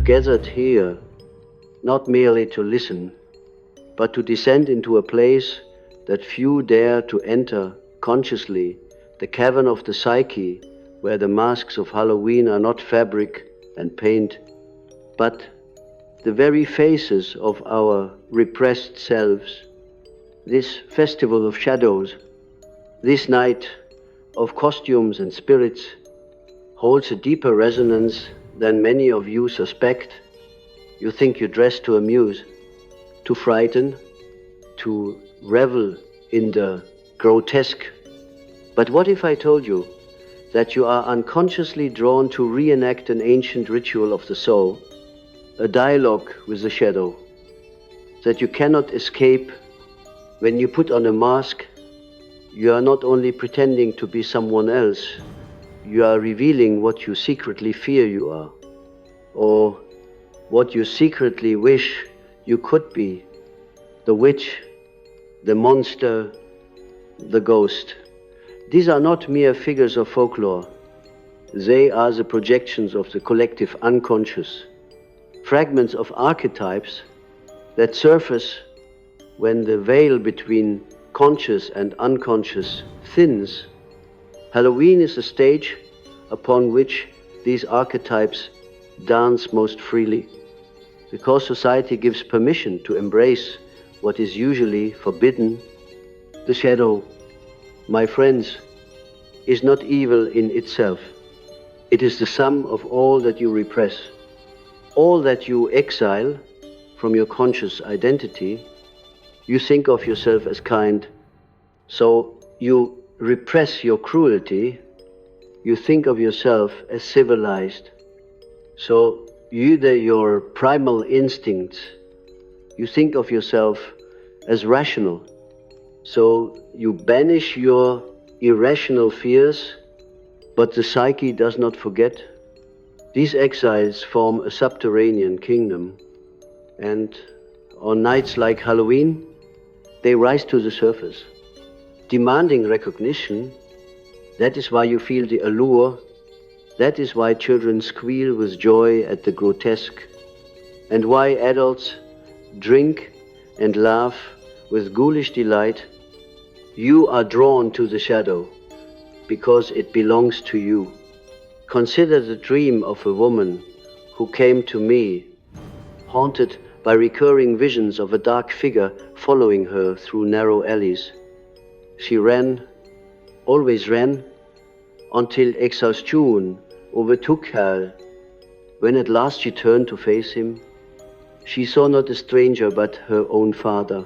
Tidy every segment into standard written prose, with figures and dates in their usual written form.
gathered here not merely to listen, but to descend into a place that few dare to enter consciously, the cavern of the psyche, where the masks of Halloween are not fabric and paint, but the very faces of our repressed selves. This festival of shadows, this night of costumes and spirits, holds a deeper resonance than many of you suspect. You think you dress to amuse, to frighten, to revel in the grotesque. But what if I told you that you are unconsciously drawn to reenact an ancient ritual of the soul, a dialogue with the shadow, that you cannot escape? When you put on a mask, you are not only pretending to be someone else, you are revealing what you secretly fear you are, or what you secretly wish you could be: the witch, the monster, the ghost. These are not mere figures of folklore. They are the projections of the collective unconscious, fragments of archetypes that surface when the veil between conscious and unconscious thins. Halloween is the stage upon which these archetypes dance most freely, because society gives permission to embrace what is usually forbidden. The shadow, my friends, is not evil in itself. It is the sum of all that you repress, all that you exile from your conscious identity. You think of yourself as kind, so you repress your cruelty. You think of yourself as civilized, so you either your primal instincts. You think of yourself as rational, so you banish your irrational fears. But the psyche does not forget. These exiles form a subterranean kingdom, and on nights like Halloween, they rise to the surface, demanding recognition. That is why you feel the allure. That is why children squeal with joy at the grotesque, and why adults drink and laugh with ghoulish delight. You are drawn to the shadow because it belongs to you. Consider the dream of a woman who came to me, haunted by recurring visions of a dark figure following her through narrow alleys. She ran, always ran, until exhaustion overtook her. When at last she turned to face him, she saw not a stranger but her own father,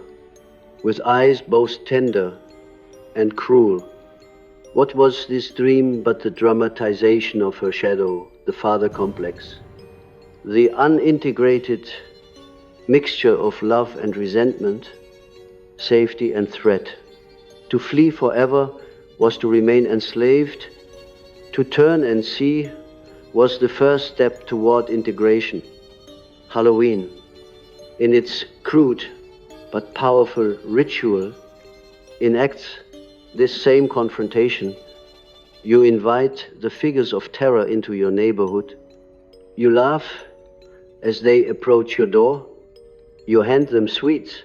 with eyes both tender and cruel. What was this dream but the dramatization of her shadow, the father complex? The unintegrated mixture of love and resentment, safety and threat. To flee forever was to remain enslaved. To turn and see was the first step toward integration. Halloween, in its crude but powerful ritual, enacts this same confrontation. You invite the figures of terror into your neighborhood. You laugh as they approach your door. You hand them sweets.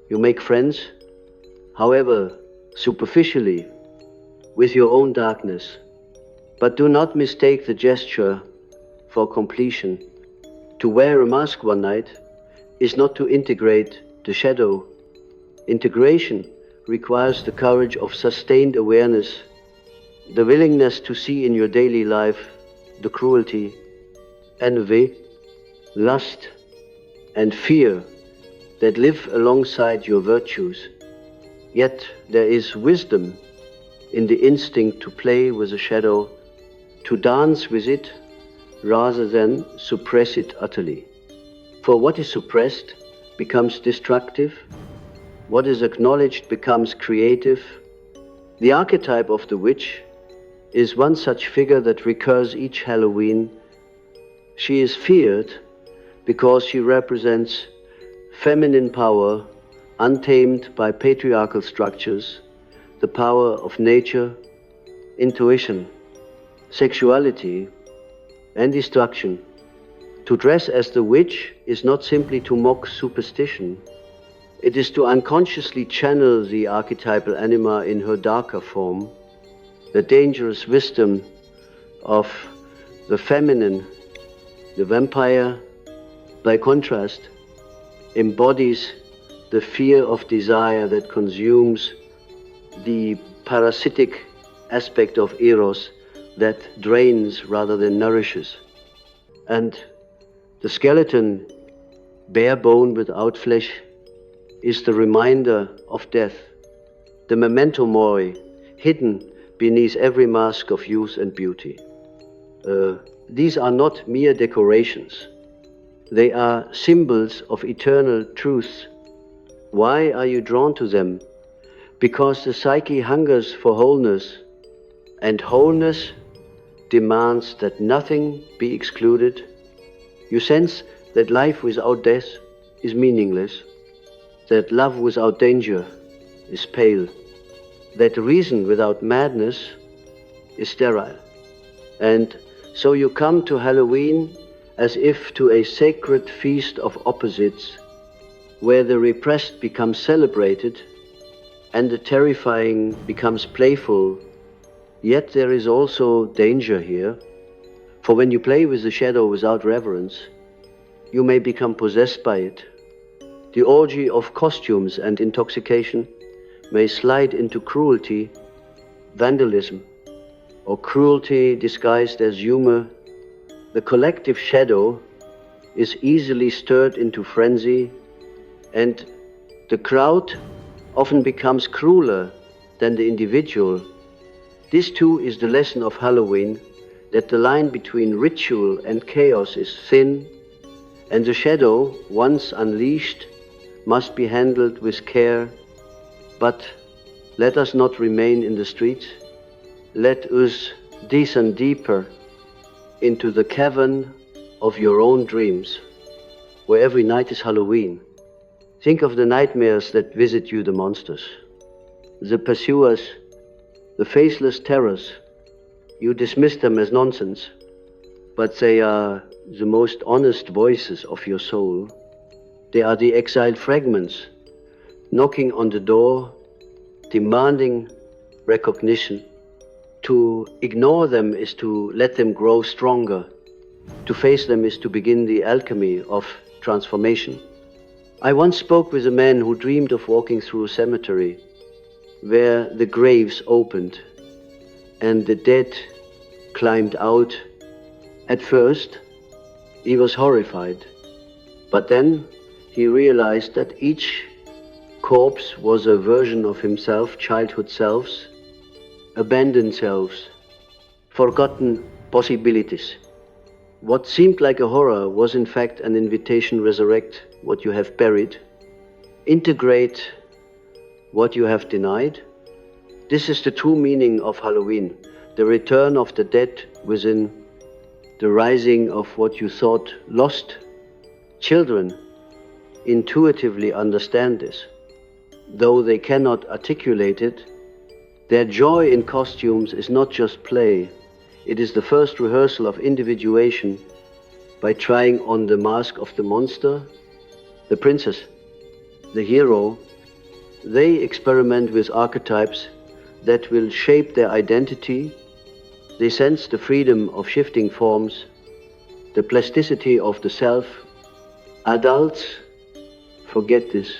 You make friends, however superficially, with your own darkness. But do not mistake the gesture for completion. To wear a mask one night is not to integrate the shadow. Integration requires the courage of sustained awareness, the willingness to see in your daily life the cruelty, envy, lust, and fear that live alongside your virtues. Yet there is wisdom in the instinct to play with the shadow, to dance with it rather than suppress it utterly. For what is suppressed becomes destructive. What is acknowledged becomes creative. The archetype of the witch is one such figure that recurs each Halloween. She is feared because she represents feminine power, untamed by patriarchal structures, the power of nature, intuition, sexuality, and destruction, To dress as the witch is not simply to mock superstition. It is to unconsciously channel the archetypal anima in her darker form. The dangerous wisdom of the feminine, the vampire, by contrast, embodies the fear of desire that consumes the parasitic aspect of eros that drains rather than nourishes. And the skeleton, bare bone without flesh, is the reminder of death, the memento mori, hidden beneath every mask of youth and beauty. These are not mere decorations. They are symbols of eternal truth. Why are you drawn to them? Because the psyche hungers for wholeness, and wholeness demands that nothing be excluded. You sense that life without death is meaningless, that love without danger is pale, that reason without madness is sterile. And so you come to Halloween as if to a sacred feast of opposites, where the repressed becomes celebrated and the terrifying becomes playful. Yet there is also danger here, for when you play with the shadow without reverence, you may become possessed by it. The orgy of costumes and intoxication may slide into cruelty, vandalism, or cruelty disguised as humor. The collective shadow is easily stirred into frenzy, and the crowd often becomes crueler than the individual. This too is the lesson of Halloween, that the line between ritual and chaos is thin, and the shadow, once unleashed, must be handled with care. But let us not remain in the streets. Let us descend deeper into the cavern of your own dreams, where every night is Halloween. Think of the nightmares that visit you, the monsters, the pursuers, the faceless terrors. You dismiss them as nonsense, but they are the most honest voices of your soul. They are the exiled fragments, knocking on the door, demanding recognition. To ignore them is to let them grow stronger. To face them is to begin the alchemy of transformation. I once spoke with a man who dreamed of walking through a cemetery where the graves opened and the dead climbed out. At first, he was horrified, but then he realized that each corpse was a version of himself, childhood selves, abandoned selves, forgotten possibilities. What seemed like a horror was in fact an invitation to resurrect what you have buried, integrate what you have denied. This is the true meaning of Halloween, the return of the dead within, the rising of what you thought lost. Children intuitively understand this. Though they cannot articulate it, their joy in costumes is not just play. It is the first rehearsal of individuation by trying on the mask of the monster, the princess, the hero. They experiment with archetypes that will shape their identity. They sense the freedom of shifting forms, the plasticity of the self. Adults forget this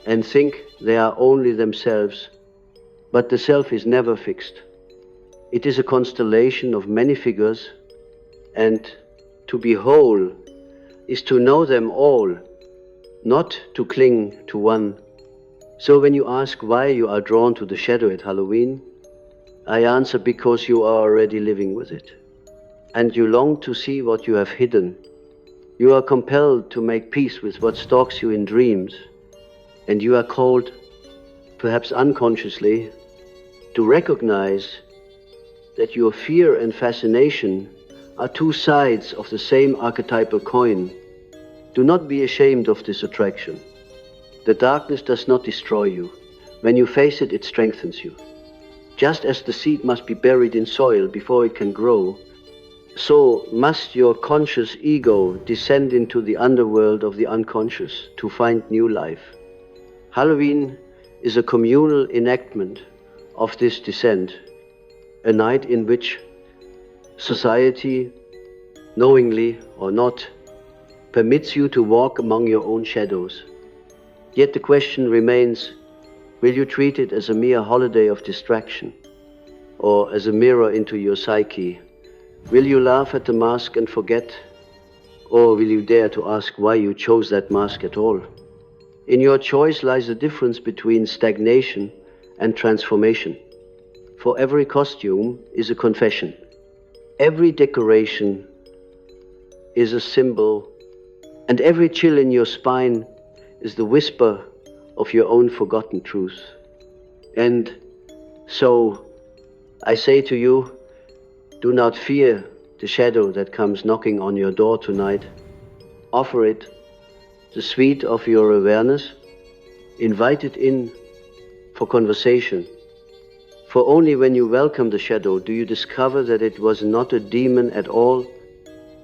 and think they are only themselves, but the self is never fixed. It is a constellation of many figures, and to be whole is to know them all, not to cling to one. So when you ask why you are drawn to the shadow at Halloween, I answer because you are already living with it, and you long to see what you have hidden. You are compelled to make peace with what stalks you in dreams, and you are called, perhaps unconsciously, to recognize that your fear and fascination are two sides of the same archetypal coin. Do not be ashamed of this attraction. The darkness does not destroy you. When you face it, it strengthens you. Just as the seed must be buried in soil before it can grow, So must your conscious ego descend into the underworld of the unconscious to find new life. Halloween is a communal enactment of this descent, a night in which society, knowingly or not, permits you to walk among your own shadows. Yet the question remains, will you treat it as a mere holiday of distraction, or as a mirror into your psyche? Will you laugh at the mask and forget, or will you dare to ask why you chose that mask at all? In your choice lies the difference between stagnation and transformation. For every costume is a confession. Every decoration is a symbol, and every chill in your spine is the whisper of your own forgotten truth. And so I say to you, do not fear the shadow that comes knocking on your door tonight. Offer it the sweet of your awareness. Invite it in for conversation. For only when you welcome the shadow do you discover that it was not a demon at all,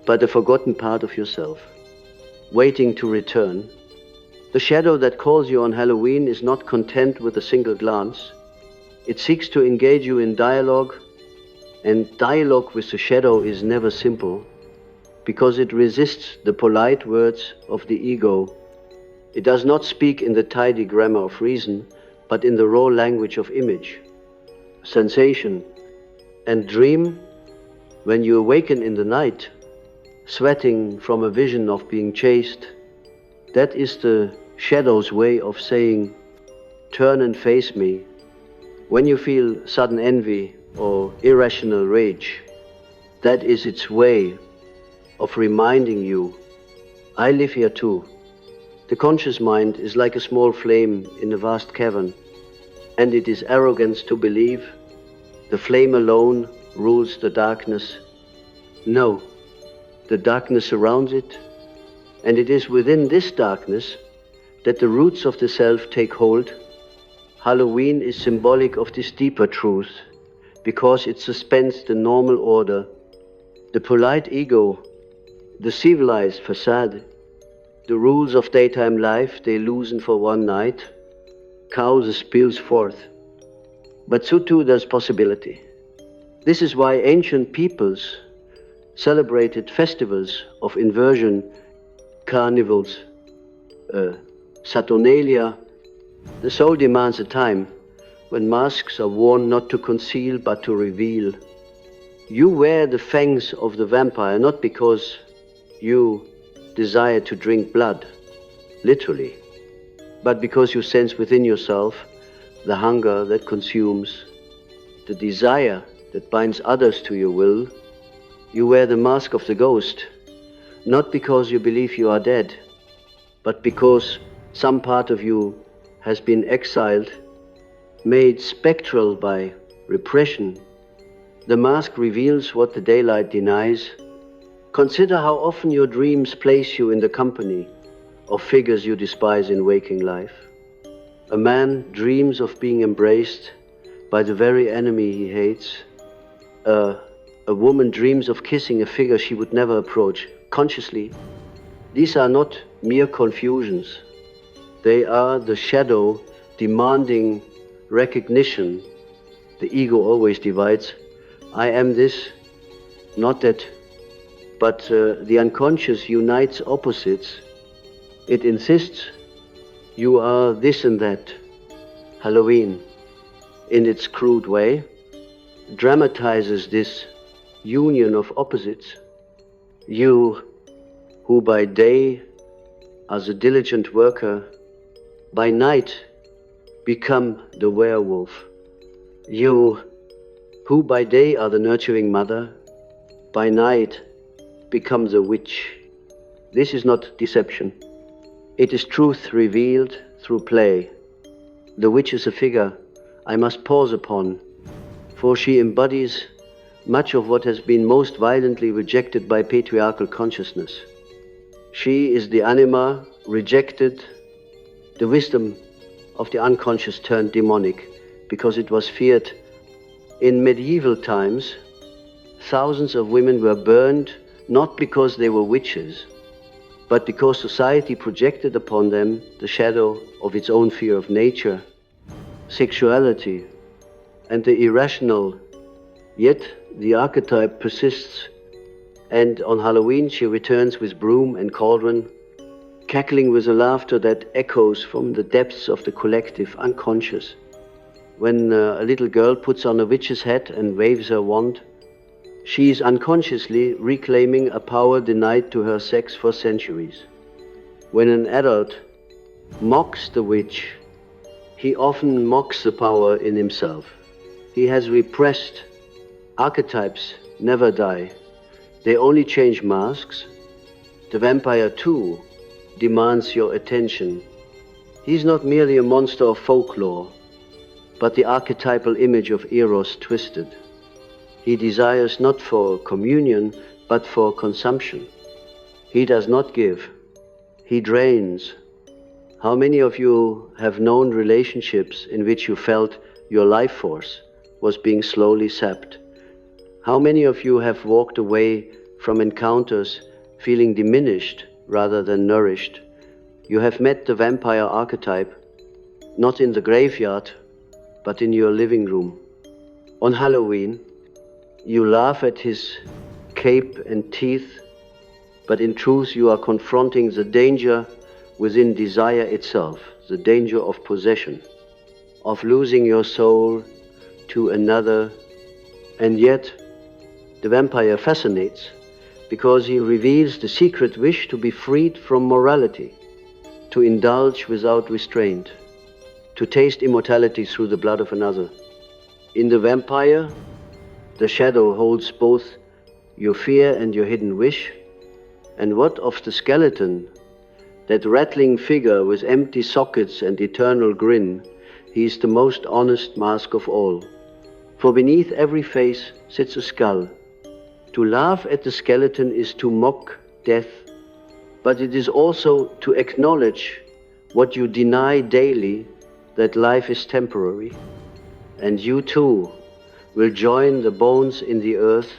but a forgotten part of yourself, waiting to return. The shadow that calls you on Halloween is not content with a single glance. It seeks to engage you in dialogue, and dialogue with the shadow is never simple, because it resists the polite words of the ego. It does not speak in the tidy grammar of reason, but in the raw language of image, sensation, and dream. When you awaken in the night, sweating from a vision of being chased, that is the shadow's way of saying, turn and face me. When you feel sudden envy or irrational rage, that is its way of reminding you, I live here too. The conscious mind is like a small flame in a vast cavern, and it is arrogance to believe the flame alone rules the darkness. No, the darkness surrounds it, and it is within this darkness that the roots of the self take hold. Halloween is symbolic of this deeper truth, because it suspends the normal order, the polite ego, the civilized facade. The rules of daytime life they loosen for one night, chaos spills forth. But so too does possibility. This is why ancient peoples celebrated festivals of inversion, carnivals, Saturnalia. The soul demands a time when masks are worn not to conceal but to reveal. You wear the fangs of the vampire not because you desire to drink blood, literally, but because you sense within yourself the hunger that consumes, the desire that binds others to your will. You wear the mask of the ghost, not because you believe you are dead, but because some part of you has been exiled, made spectral by repression. The mask reveals what the daylight denies. Consider how often your dreams place you in the company of figures you despise in waking life. A man dreams of being embraced by the very enemy he hates. A woman dreams of kissing a figure she would never approach consciously. These are not mere confusions. They are the shadow demanding recognition. The ego always divides. I am this, not that. But the unconscious unites opposites. It insists you are this and that. Halloween, in its crude way, dramatizes this union of opposites. You, who by day are the diligent worker, by night become the werewolf. You, who by day are the nurturing mother, by night become the witch. This is not deception. It is truth revealed through play. The witch is a figure I must pause upon, for she embodies much of what has been most violently rejected by patriarchal consciousness. She is the anima rejected, the wisdom of the unconscious turned demonic, because it was feared. In medieval times, Thousands of women were burned not because they were witches, but because society projected upon them the shadow of its own fear of nature, sexuality, and the irrational. Yet the archetype persists, and on Halloween she returns with broom and cauldron, cackling with a laughter that echoes from the depths of the collective unconscious. When a little girl puts on a witch's hat and waves her wand, she is unconsciously reclaiming a power denied to her sex for centuries. When an adult mocks the witch, he often mocks the power in himself. He has repressed. Archetypes never die. They only change masks. The vampire, too, demands your attention. He's not merely a monster of folklore, but the archetypal image of Eros twisted. He desires not for communion, but for consumption. He does not give. He drains. How many of you have known relationships in which you felt your life force was being slowly sapped? How many of you have walked away from encounters feeling diminished rather than nourished? You have met the vampire archetype, not in the graveyard, but in your living room. On Halloween, you laugh at his cape and teeth, but in truth you are confronting the danger within desire itself, the danger of possession, of losing your soul to another. And yet, the vampire fascinates because he reveals the secret wish to be freed from morality, to indulge without restraint, to taste immortality through the blood of another. In the vampire, the shadow holds both your fear and your hidden wish. And what of the skeleton, that rattling figure with empty sockets and eternal grin? He is the most honest mask of all. For beneath every face sits a skull. To laugh at the skeleton is to mock death, but it is also to acknowledge what you deny daily, that life is temporary, and you too will join the bones in the earth.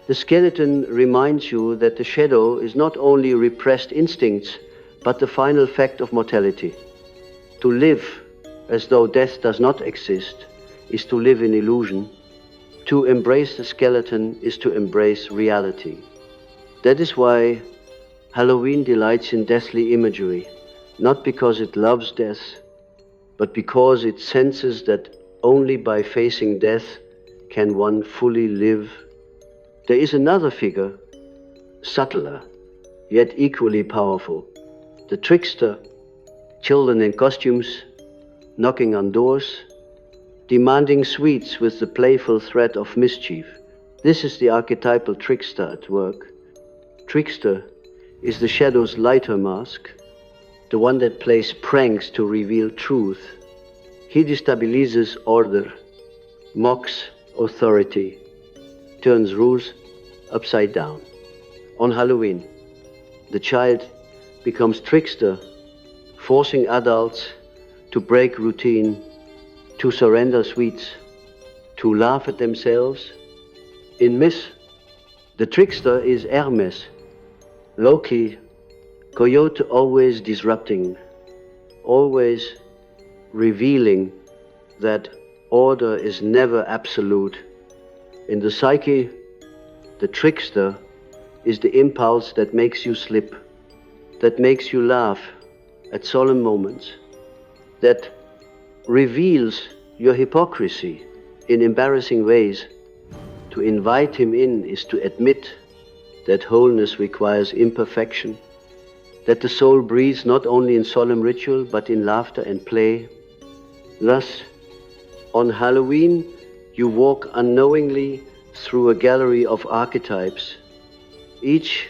The skeleton reminds you that the shadow is not only repressed instincts, but the final fact of mortality. To live as though death does not exist is to live in illusion. To embrace the skeleton is to embrace reality. That is why Halloween delights in deathly imagery, not because it loves death, but because it senses that only by facing death can one fully live. There is another figure, subtler, yet equally powerful. The trickster, children in costumes, knocking on doors, demanding sweets with the playful threat of mischief. This is the archetypal trickster at work. Trickster is the shadow's lighter mask, the one that plays pranks to reveal truth. He destabilizes order, mocks authority, turns rules upside down. On Halloween, the child becomes trickster, forcing adults to break routine, to surrender sweets, to laugh at themselves. In myth, the trickster is Hermes, Loki, coyote, always disrupting, always revealing that order is never absolute. In the psyche, the trickster is the impulse that makes you slip, that makes you laugh at solemn moments, that reveals your hypocrisy in embarrassing ways. To invite him in is to admit that wholeness requires imperfection, that the soul breathes not only in solemn ritual but in laughter and play. Thus, on Halloween, you walk unknowingly through a gallery of archetypes. Each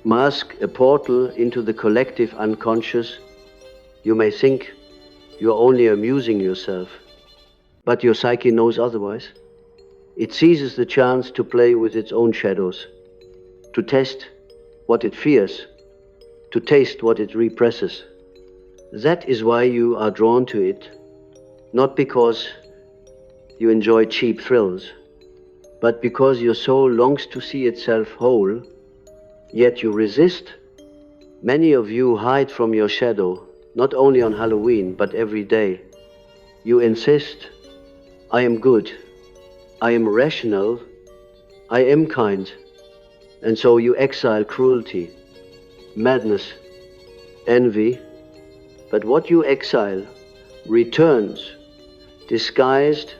mask a portal into the collective unconscious. You may think you're only amusing yourself, but your psyche knows otherwise. It seizes the chance to play with its own shadows, to test what it fears, to taste what it represses. That is why you are drawn to it, not because you enjoy cheap thrills, but because your soul longs to see itself whole, yet you resist. Many of you hide from your shadow, not only on Halloween, but every day. You insist, I am good, I am rational, I am kind, and so you exile cruelty, madness, envy, but what you exile returns, disguised.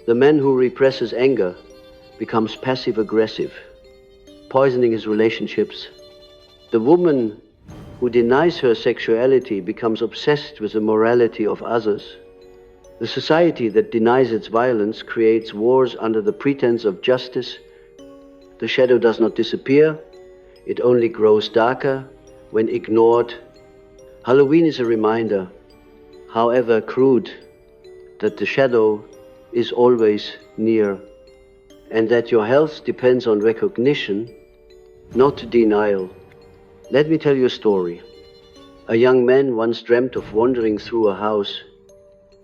The man who represses anger becomes passive-aggressive, poisoning his relationships. The woman who denies her sexuality becomes obsessed with the morality of others. The society that denies its violence creates wars under the pretense of justice. The shadow does not disappear, it only grows darker when ignored. Halloween is a reminder, however crude, that the shadow is always near, and that your health depends on recognition, not denial. Let me tell you a story. A young man once dreamt of wandering through a house.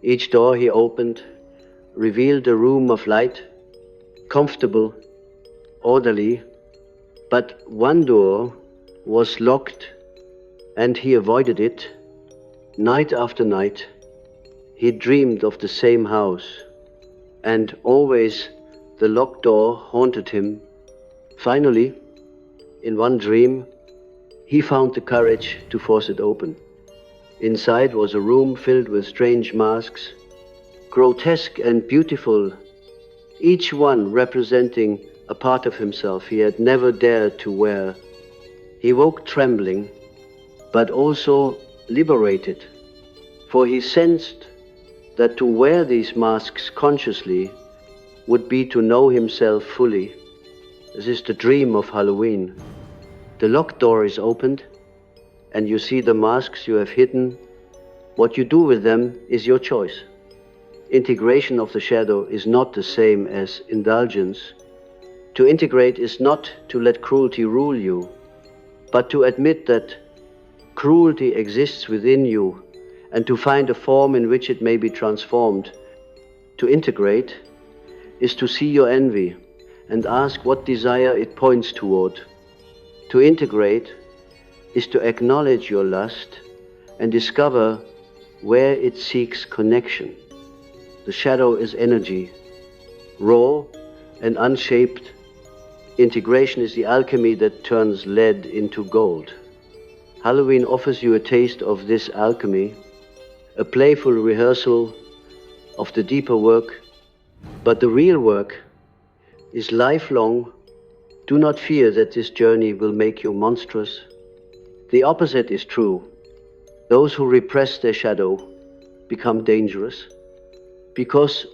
Each door he opened revealed a room of light, comfortable, orderly, but one door was locked, and he avoided it. Night after night, he dreamed of the same house, and always the locked door haunted him. Finally, in one dream, he found the courage to force it open. Inside was a room filled with strange masks, grotesque and beautiful, each one representing a part of himself he had never dared to wear. He woke trembling, but also liberated, for he sensed that to wear these masks consciously would be to know himself fully. This is the dream of Halloween. The locked door is opened, and you see the masks you have hidden. What you do with them is your choice. Integration of the shadow is not the same as indulgence. To integrate is not to let cruelty rule you, but to admit that cruelty exists within you and to find a form in which it may be transformed. To integrate is to see your envy and ask what desire it points toward. To integrate is to acknowledge your lust and discover where it seeks connection. The shadow is energy, raw and unshaped. Integration is the alchemy that turns lead into gold. Halloween offers you a taste of this alchemy, a playful rehearsal of the deeper work, but the real work is lifelong. Do not fear that this journey will make you monstrous. The opposite is true. Those who repress their shadow become dangerous because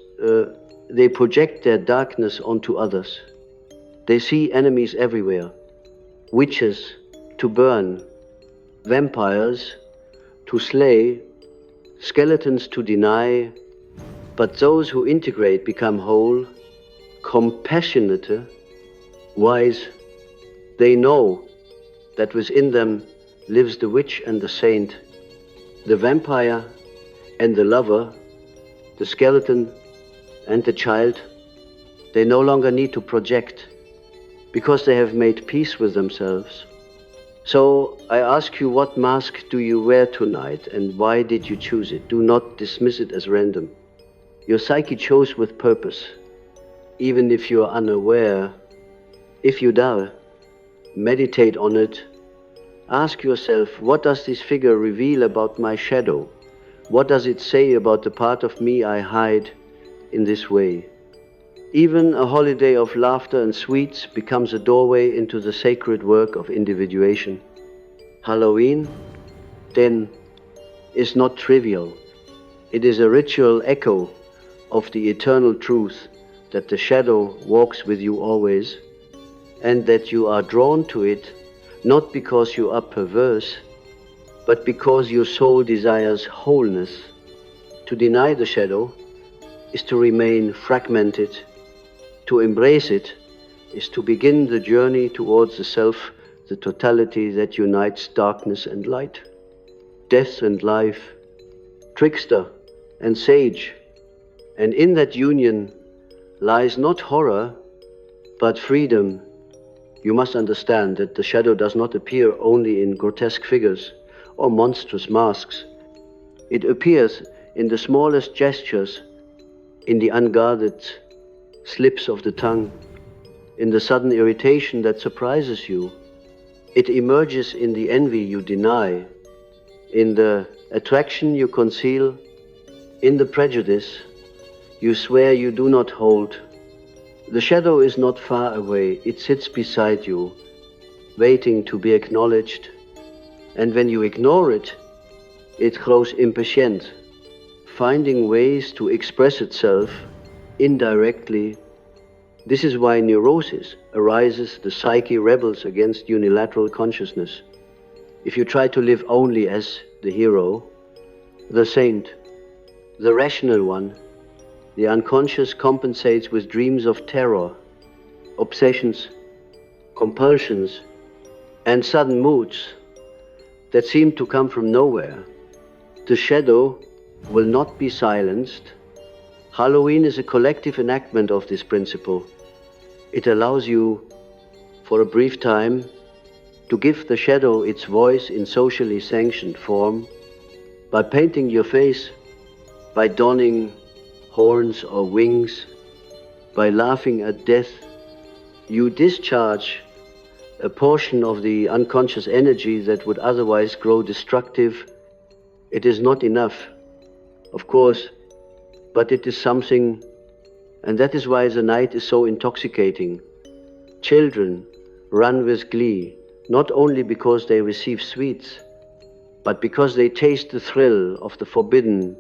they project their darkness onto others. They see enemies everywhere, witches to burn, vampires to slay, skeletons to deny, but those who integrate become whole, compassionate, wise. They know that within them lives the witch and the saint, the vampire and the lover, the skeleton and the child. They no longer need to project because they have made peace with themselves. So I ask you, what mask do you wear tonight and why did you choose it? Do not dismiss it as random. Your psyche chose with purpose, even if you are unaware. If you dare, meditate on it. Ask yourself, what does this figure reveal about my shadow? What does it say about the part of me I hide in this way? Even a holiday of laughter and sweets becomes a doorway into the sacred work of individuation. Halloween, then, is not trivial. It is a ritual echo of the eternal truth that the shadow walks with you always, and that you are drawn to it not because you are perverse, but because your soul desires wholeness. To deny the shadow is to remain fragmented. To embrace it is to begin the journey towards the self, the totality that unites darkness and light, death and life, trickster and sage. And in that union lies not horror, But freedom, you must understand that the shadow does not appear only in grotesque figures or monstrous masks. It appears in the smallest gestures, in the unguarded slips of the tongue, in the sudden irritation that surprises you. It emerges in the envy you deny, in the attraction you conceal, in the prejudice you swear you do not hold. The shadow is not far away, it sits beside you, waiting to be acknowledged. And when you ignore it, it grows impatient, finding ways to express itself indirectly. This is why neurosis arises, the psyche rebels against unilateral consciousness. If you try to live only as the hero, the saint, the rational one, the unconscious compensates with dreams of terror, obsessions, compulsions, and sudden moods that seem to come from nowhere. The shadow will not be silenced. Halloween is a collective enactment of this principle. It allows you, for a brief time, to give the shadow its voice in socially sanctioned form by painting your face, by donning horns or wings, by laughing at death. You discharge a portion of the unconscious energy that would otherwise grow destructive. It is not enough, of course, but it is something, and that is why the night is so intoxicating. Children run with glee, not only because they receive sweets, but because they taste the thrill of the forbidden.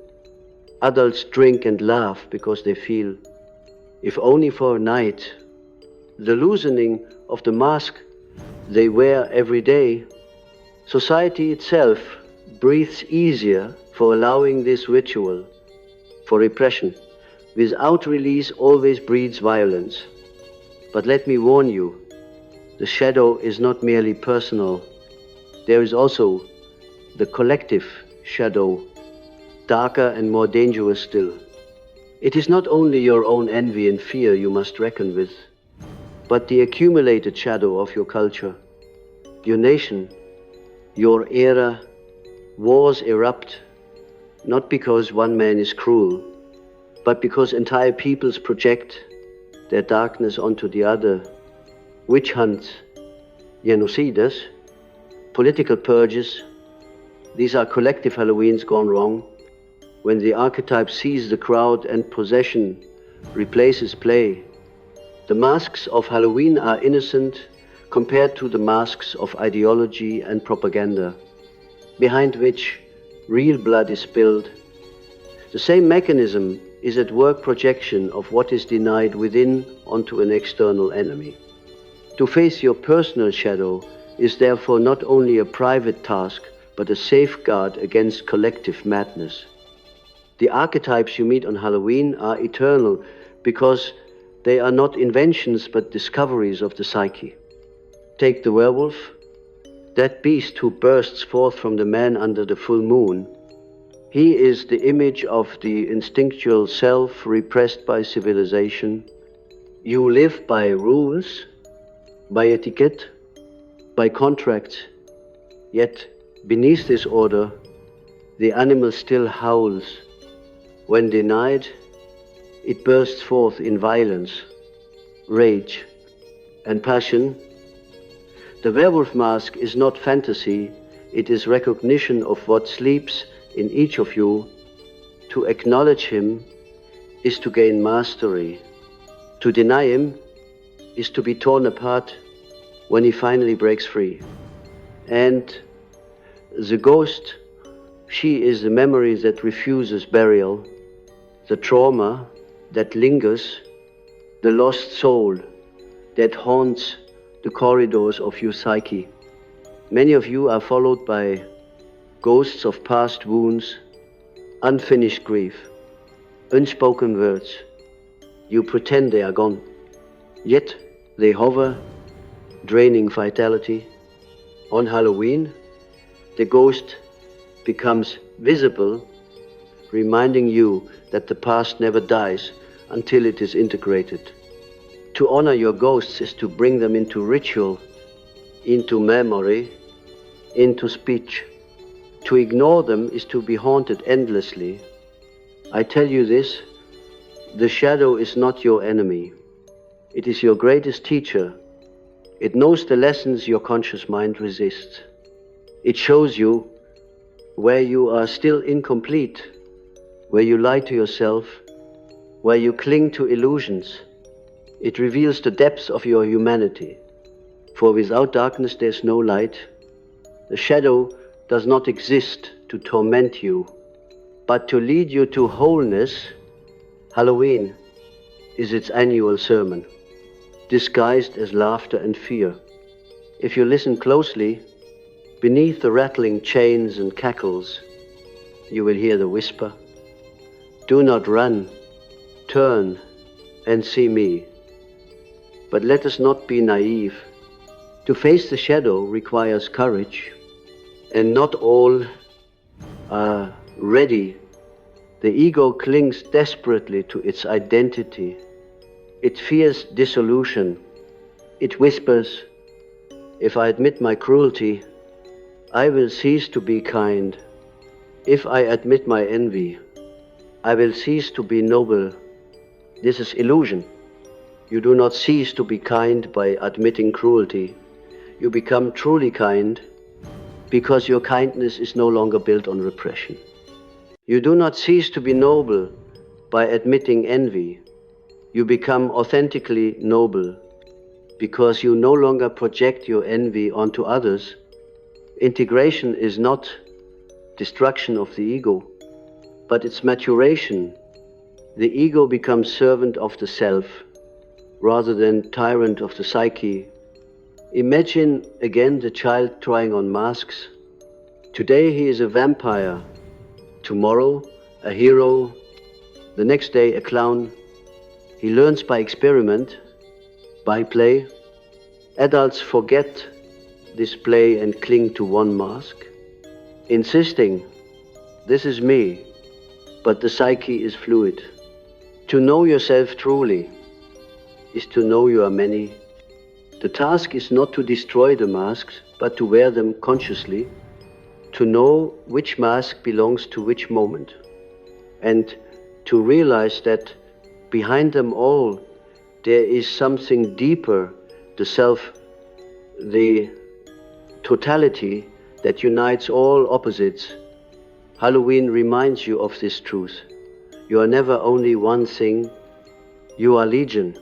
Adults drink and laugh because they feel, if only for a night, the loosening of the mask they wear every day. Society itself breathes easier for allowing this ritual, for repression. Without release always breeds violence. But let me warn you, the shadow is not merely personal. There is also the collective shadow, darker and more dangerous still. It is not only your own envy and fear you must reckon with, but the accumulated shadow of your culture, your nation, your era. Wars erupt, not because one man is cruel, but because entire peoples project their darkness onto the other. Witch hunts, genocides, political purges, these are collective Halloweens gone wrong. When the archetype sees the crowd and possession replaces play, the masks of Halloween are innocent compared to the masks of ideology and propaganda, behind which real blood is spilled. The same mechanism is at work, projection of what is denied within onto an external enemy. To face your personal shadow is therefore not only a private task, but a safeguard against collective madness. The archetypes you meet on Halloween are eternal because they are not inventions but discoveries of the psyche. Take the werewolf, that beast who bursts forth from the man under the full moon. He is the image of the instinctual self repressed by civilization. You live by rules, by etiquette, by contracts, yet beneath this order, the animal still howls. When denied, it bursts forth in violence, rage, and passion. The werewolf mask is not fantasy, it is recognition of what sleeps in each of you. To acknowledge him is to gain mastery. To deny him is to be torn apart when he finally breaks free. And the ghost, she is the memory that refuses burial, the trauma that lingers, the lost soul that haunts the corridors of your psyche. Many of you are followed by ghosts of past wounds, unfinished grief, unspoken words. You pretend they are gone, yet they hover, draining vitality. On Halloween, the ghost becomes visible, reminding you that the past never dies until it is integrated. To honor your ghosts is to bring them into ritual, into memory, into speech. To ignore them is to be haunted endlessly. I tell you this, the shadow is not your enemy. It is your greatest teacher. It knows the lessons your conscious mind resists. It shows you where you are still incomplete, where you lie to yourself, where you cling to illusions. It reveals the depths of your humanity. For without darkness there's no light. The shadow does not exist to torment you, but to lead you to wholeness. Halloween is its annual sermon, disguised as laughter and fear. If you listen closely, beneath the rattling chains and cackles, you will hear the whisper, "Do not run, turn and see me." But let us not be naive. To face the shadow requires courage, and not all are ready. The ego clings desperately to its identity. It fears dissolution. It whispers, "If I admit my cruelty, I will cease to be kind. If I admit my envy, I will cease to be noble." This is illusion. You do not cease to be kind by admitting cruelty. You become truly kind because your kindness is no longer built on repression. You do not cease to be noble by admitting envy. You become authentically noble because you no longer project your envy onto others. Integration is not destruction of the ego, but its maturation. The ego becomes servant of the self rather than tyrant of the psyche. Imagine again the child trying on masks. Today he is a vampire, tomorrow a hero, the next day a clown. He learns by experiment, by play. Adults forget this play and cling to one mask, insisting, "This is me," but the psyche is fluid. To know yourself truly is to know you are many. The task is not to destroy the masks, but to wear them consciously, to know which mask belongs to which moment, and to realize that behind them all there is something deeper, the self, the totality that unites all opposites. Halloween reminds you of this truth. You are never only one thing, you are legion.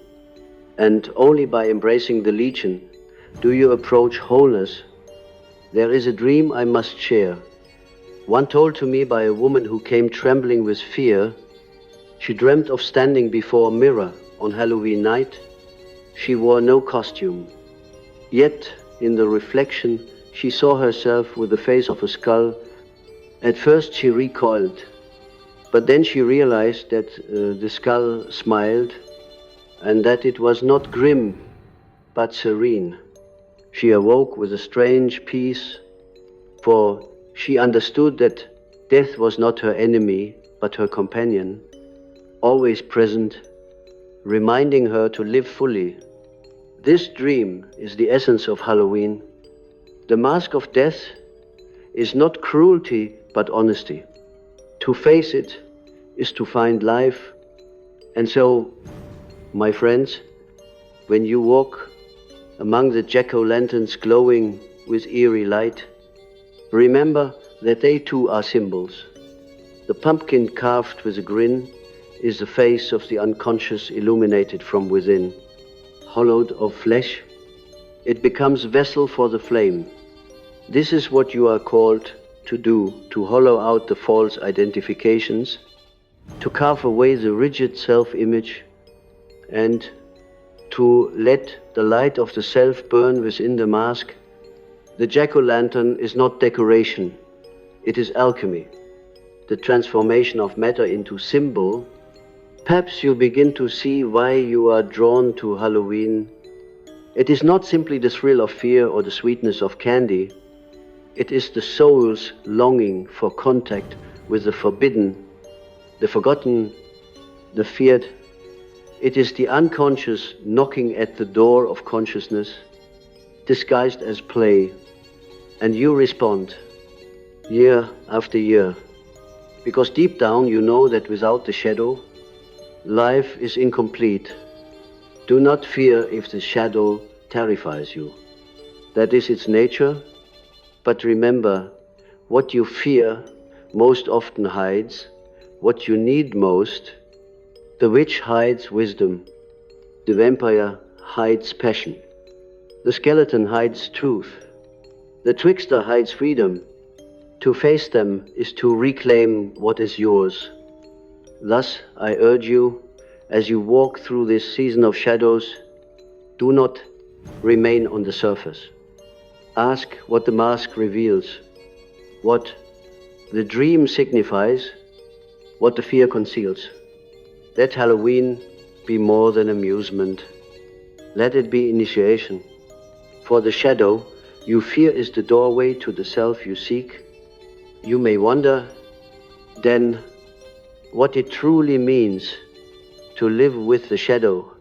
And only by embracing the legion do you approach wholeness. There is a dream I must share, one told to me by a woman who came trembling with fear. She dreamt of standing before a mirror on Halloween night. She wore no costume. Yet, in the reflection, she saw herself with the face of a skull. At first she recoiled, but then she realized that the skull smiled, and that it was not grim, but serene. She awoke with a strange peace, for she understood that death was not her enemy, but her companion, always present, reminding her to live fully. This dream is the essence of Halloween. The mask of death is not cruelty, but honesty. To face it is to find life. And so, my friends, when you walk among the jack-o'-lanterns glowing with eerie light, remember that they too are symbols. The pumpkin carved with a grin is the face of the unconscious illuminated from within. Hollowed of flesh, it becomes vessel for the flame. This is what you are called to do, to hollow out the false identifications, to carve away the rigid self-image, and to let the light of the self burn within the mask. The jack-o'-lantern is not decoration, it is alchemy, the transformation of matter into symbol. Perhaps you begin to see why you are drawn to Halloween. It is not simply the thrill of fear or the sweetness of candy. It is the soul's longing for contact with the forbidden, the forgotten, the feared. It is the unconscious knocking at the door of consciousness, disguised as play, and you respond, year after year, because deep down you know that without the shadow, life is incomplete. Do not fear if the shadow terrifies you. That is its nature, but remember, what you fear most often hides what you need most. The witch hides wisdom, the vampire hides passion, the skeleton hides truth, the trickster hides freedom. To face them is to reclaim what is yours. Thus, I urge you, as you walk through this season of shadows, do not remain on the surface. Ask what the mask reveals, what the dream signifies, what the fear conceals. Let Halloween be more than amusement. Let it be initiation. For the shadow you fear is the doorway to the self you seek. You may wonder, then, what it truly means to live with the shadow,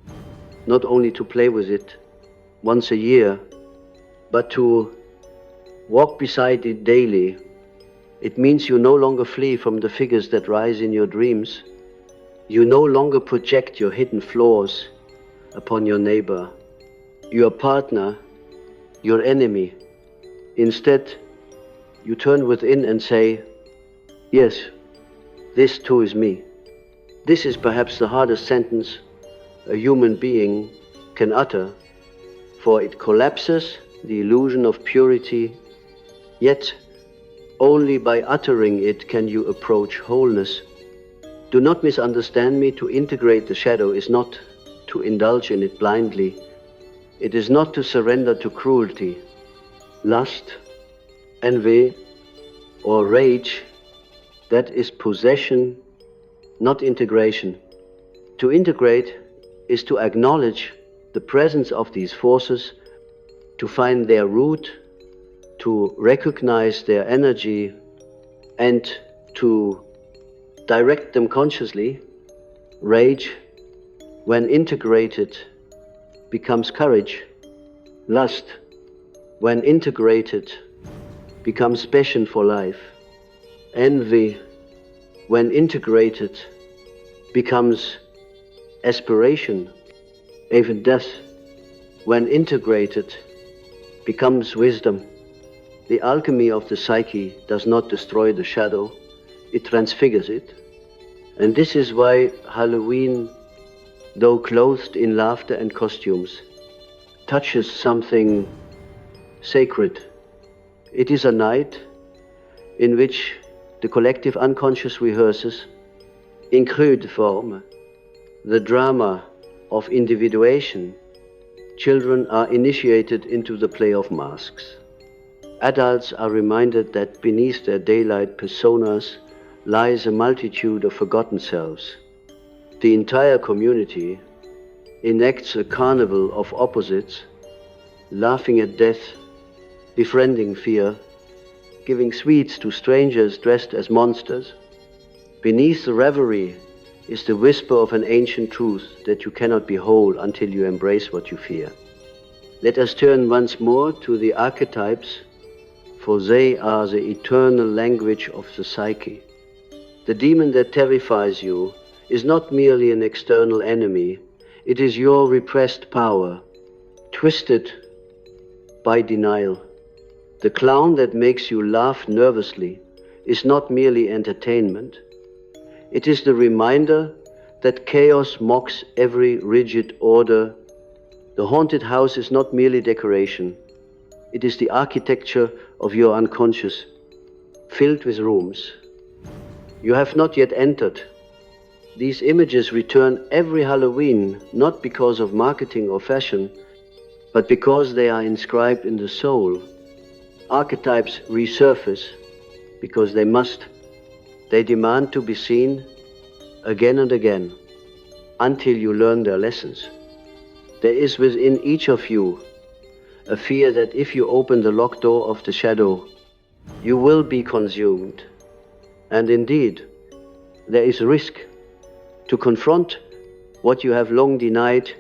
not only to play with it once a year, but to walk beside it daily. It means you no longer flee from the figures that rise in your dreams. You no longer project your hidden flaws upon your neighbor, your partner, your enemy. Instead, you turn within and say, yes, this too is me. This is perhaps the hardest sentence a human being can utter, for it collapses the illusion of purity, yet only by uttering it can you approach wholeness. Do not misunderstand me. To integrate the shadow is not to indulge in it blindly. It is not to surrender to cruelty, lust, envy, or rage. That is possession, not integration. To integrate is to acknowledge the presence of these forces, to find their root, to recognize their energy, and to direct them consciously. Rage, when integrated, becomes courage. Lust, when integrated, becomes passion for life. Envy, when integrated, becomes aspiration. Even death, when integrated, becomes wisdom. The alchemy of the psyche does not destroy the shadow, it transfigures it. And this is why Halloween, though clothed in laughter and costumes, touches something sacred. It is a night in which the collective unconscious rehearses, in crude form, the drama of individuation. Children are initiated into the play of masks. Adults are reminded that beneath their daylight personas lies a multitude of forgotten selves. The entire community enacts a carnival of opposites, laughing at death, befriending fear, giving sweets to strangers dressed as monsters. Beneath the revelry is the whisper of an ancient truth that you cannot behold until you embrace what you fear. Let us turn once more to the archetypes, for they are the eternal language of the psyche. The demon that terrifies you is not merely an external enemy, it is your repressed power, twisted by denial. The clown that makes you laugh nervously is not merely entertainment, it is the reminder that chaos mocks every rigid order. The haunted house is not merely decoration, it is the architecture of your unconscious, filled with rooms you have not yet entered. These images return every Halloween, not because of marketing or fashion, but because they are inscribed in the soul. Archetypes resurface because they must. They demand to be seen again and again until you learn their lessons. There is within each of you a fear that if you open the locked door of the shadow, you will be consumed. And indeed, there is risk. To confront What you have long denied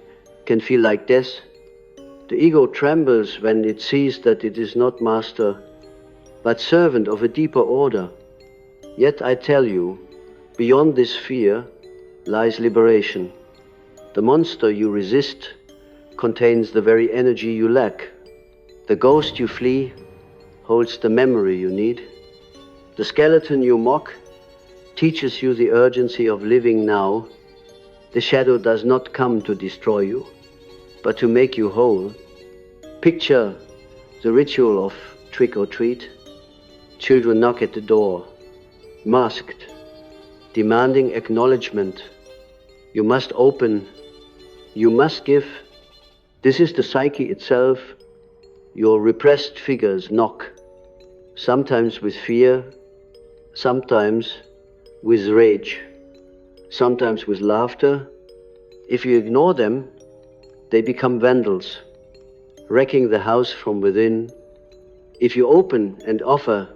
can feel like death. The ego trembles when it sees that it is not master, but servant of a deeper order. Yet I tell you, beyond this fear lies liberation. The monster you resist contains the very energy you lack. The ghost you flee holds the memory you need. The skeleton you mock teaches you the urgency of living now. The shadow does not come to destroy you, but to make you whole. Picture the ritual of trick or treat. Children knock at the door, masked, demanding acknowledgement. You must open, you must give. This is the psyche itself. Your repressed figures knock, sometimes with fear, sometimes with rage, sometimes with laughter. If you ignore them, they become vandals, wrecking the house from within. If you open and offer,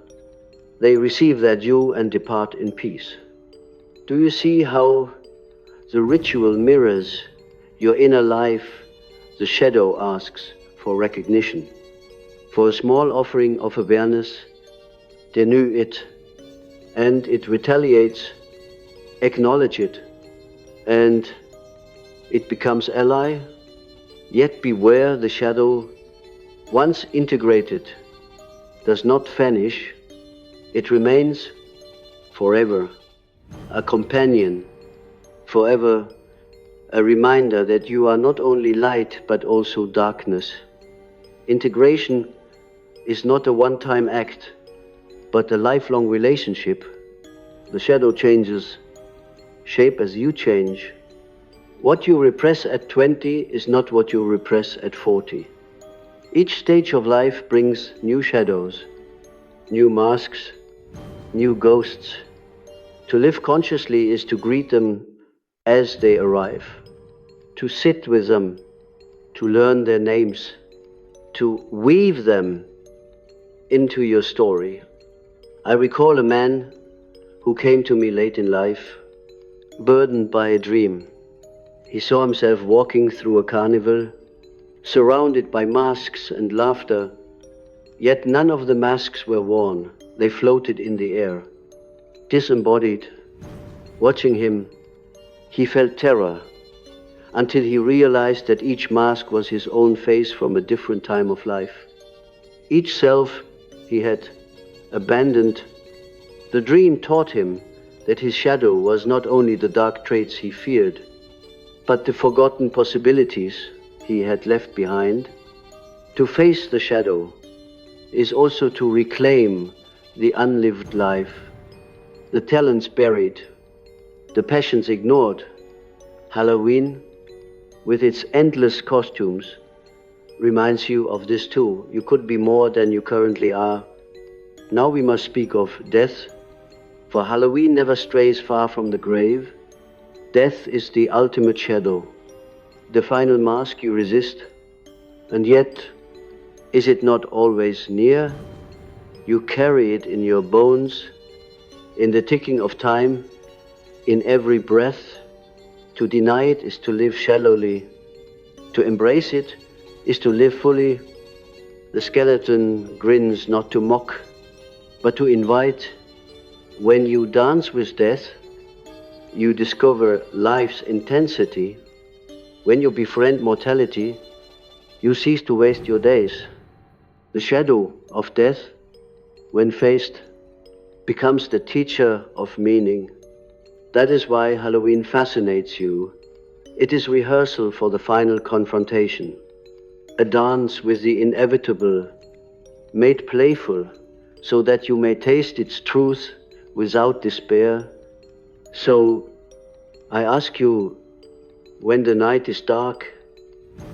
they receive their due and depart in peace. Do you see how the ritual mirrors your inner life? The shadow asks for recognition, for a small offering of awareness. Denude it, and it retaliates. Acknowledge it, and it becomes ally. Yet beware, the shadow, once integrated, does not vanish. It remains forever a companion, forever a reminder that you are not only light but also darkness. Integration is not a one-time act, but a lifelong relationship. The shadow changes shape as you change. What you repress at 20 is not what you repress at 40. Each stage of life brings new shadows, new masks, new ghosts. To live consciously is to greet them as they arrive, to sit with them, to learn their names, to weave them into your story. I recall a man who came to me late in life, burdened by a dream. He saw himself walking through a carnival, surrounded by masks and laughter, yet none of the masks were worn. They floated in the air, disembodied. Watching him, he felt terror, until he realized that each mask was his own face from a different time of life. Each self he had abandoned. The dream taught him that his shadow was not only the dark traits he feared, but the forgotten possibilities he had left behind. To face the shadow is also to reclaim the unlived life, the talents buried, the passions ignored. Halloween, with its endless costumes, reminds you of this too. You could be more than you currently are. Now we must speak of death, for Halloween never strays far from the grave. Death is the ultimate shadow, the final mask you resist, and yet, is it not always near? You carry it in your bones, in the ticking of time, in every breath. To deny it is to live shallowly. To embrace it is to live fully. The skeleton grins not to mock, but to invite. When you dance with death, you discover life's intensity. When you befriend mortality, you cease to waste your days. The shadow of death, when faced, becomes the teacher of meaning. That is why Halloween fascinates you. It is rehearsal for the final confrontation, a dance with the inevitable, made playful so that you may taste its truth without despair. So I ask you, when the night is dark,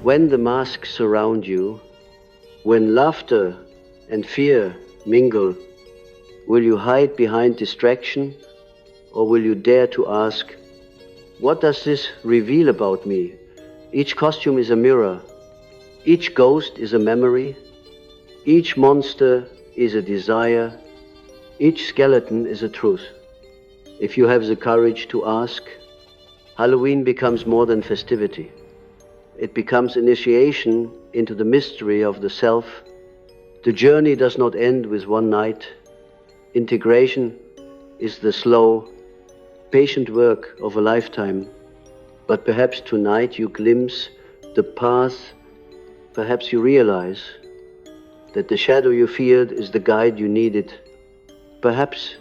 when the masks surround you, when laughter and fear mingle, will you hide behind distraction, or will you dare to ask, what does this reveal about me? Each costume is a mirror. Each ghost is a memory. Each monster is a desire. Each skeleton is a truth. If you have the courage to ask, Halloween becomes more than festivity. It becomes initiation into the mystery of the self. The journey does not end with one night. Integration is the slow, patient work of a lifetime. But perhaps tonight you glimpse the path, perhaps you realize that the shadow you feared is the guide you needed. Perhaps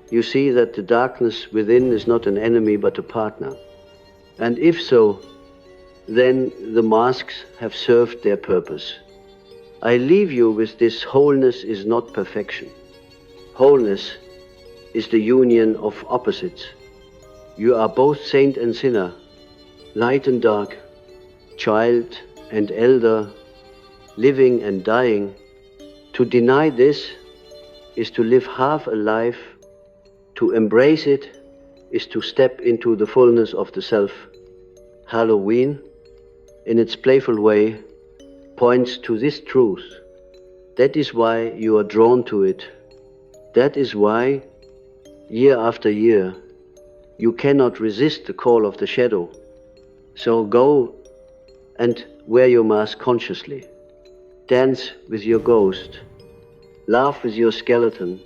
you see that the darkness within is not an enemy but a partner. And if so, then the masks have served their purpose. I leave you with this: wholeness is not perfection. Wholeness is the union of opposites. You are both saint and sinner, light and dark, child and elder, living and dying. To deny this is to live half a life. To embrace it is to step into the fullness of the self. Halloween, in its playful way, points to this truth. That is why you are drawn to it. That is why, year after year, you cannot resist the call of the shadow. So go and wear your mask consciously. Dance with your ghost. Laugh with your skeleton.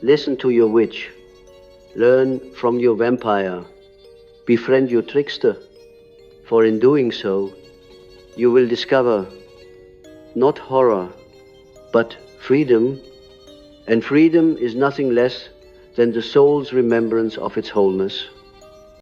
Listen to your witch. Learn from your vampire. Befriend your trickster. For in doing so, you will discover not horror, but freedom. And freedom is nothing less than the soul's remembrance of its wholeness.